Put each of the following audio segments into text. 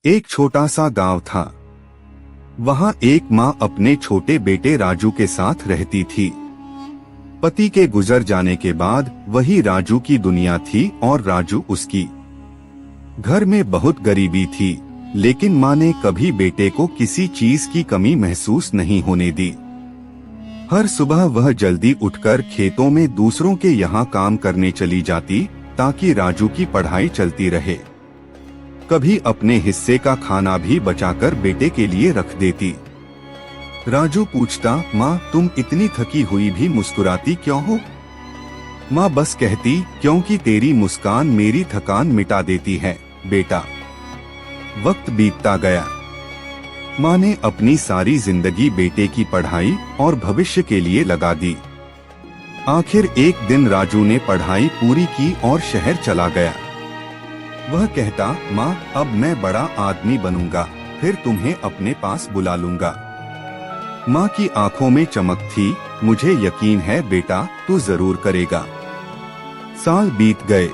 एक छोटा सा गांव था। वहां एक माँ अपने छोटे बेटे राजू के साथ रहती थी। पति के गुजर जाने के बाद वही राजू की दुनिया थी और राजू उसकी। घर में बहुत गरीबी थी, लेकिन माँ ने कभी बेटे को किसी चीज की कमी महसूस नहीं होने दी। हर सुबह वह जल्दी उठकर खेतों में दूसरों के यहाँ काम करने चली जाती ताकि राजू की पढ़ाई चलती रहे। कभी अपने हिस्से का खाना भी बचाकर बेटे के लिए रख देती। राजू पूछता, माँ तुम इतनी थकी हुई भी मुस्कुराती क्यों हो? माँ बस कहती, क्योंकि तेरी मुस्कान मेरी थकान मिटा देती है बेटा। वक्त बीतता गया। माँ ने अपनी सारी जिंदगी बेटे की पढ़ाई और भविष्य के लिए लगा दी। आखिर एक दिन राजू ने पढ़ाई पूरी की और शहर चला गया। वह कहता, माँ अब मैं बड़ा आदमी बनूंगा, फिर तुम्हें अपने पास बुला लूंगा। माँ की आंखों में चमक थी, मुझे यकीन है बेटा तू जरूर करेगा। साल बीत गए।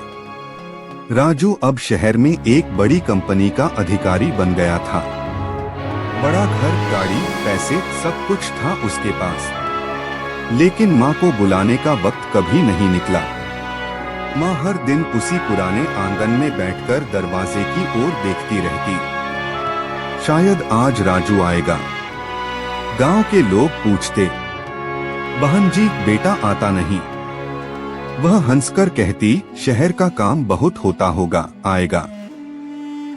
राजू अब शहर में एक बड़ी कंपनी का अधिकारी बन गया था। बड़ा घर, गाड़ी, पैसे सब कुछ था उसके पास। लेकिन माँ को बुलाने का वक्त कभी नहीं निकला। माँ हर दिन उसी पुराने आंगन में बैठकर दरवाजे की ओर देखती रहती। शायद आज राजू आएगा। गांव के लोग पूछते, बहन जी बेटा आता नहीं। वह हंसकर कहती, शहर का काम बहुत होता होगा, आएगा,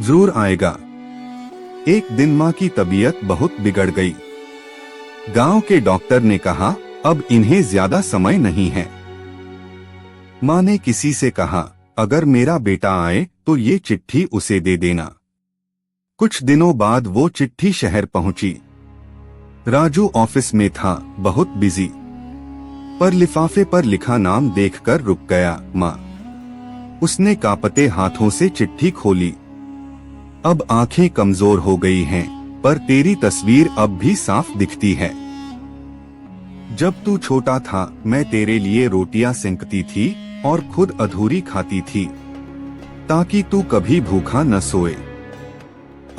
जरूर आएगा। एक दिन माँ की तबीयत बहुत बिगड़ गई। गांव के डॉक्टर ने कहा, अब इन्हें ज्यादा समय नहीं है। माँ ने किसी से कहा, अगर मेरा बेटा आए तो ये चिट्ठी उसे दे देना। कुछ दिनों बाद वो चिट्ठी शहर पहुंची। राजू ऑफिस में था, बहुत बिजी, पर लिफाफे पर लिखा नाम देखकर रुक गया। माँ। उसने कांपते हाथों से चिट्ठी खोली। अब आंखें कमजोर हो गई हैं, पर तेरी तस्वीर अब भी साफ दिखती है। जब तू छोटा था मैं तेरे लिए रोटियां सेंकती थी और खुद अधूरी खाती थी, ताकि तू कभी भूखा न सोए।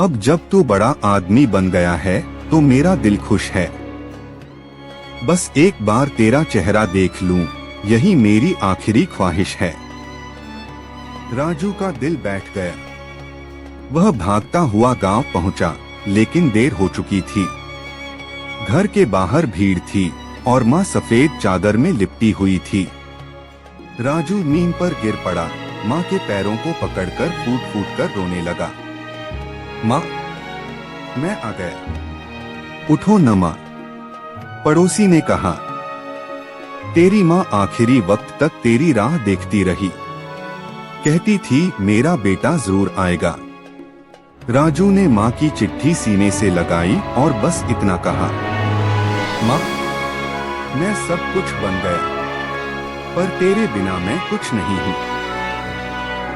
अब जब तू बड़ा आदमी बन गया है तो मेरा दिल खुश है। बस एक बार तेरा चेहरा देख लूं, यही मेरी आखिरी ख्वाहिश है। राजू का दिल बैठ गया। वह भागता हुआ गांव पहुंचा, लेकिन देर हो चुकी थी। घर के बाहर भीड़ थी और माँ सफेद चादर में लिपटी हुई थी। राजू नींद पर गिर पड़ा, माँ के पैरों को पकड़कर फूट फूट कर रोने लगा। माँ मैं आ गया, उठो न माँ। पड़ोसी ने कहा, तेरी माँ आखिरी वक्त तक तेरी राह देखती रही, कहती थी मेरा बेटा जरूर आएगा। राजू ने माँ की चिट्ठी सीने से लगाई और बस इतना कहा, माँ मैं सब कुछ बन गया, पर तेरे बिना मैं कुछ नहीं हूँ।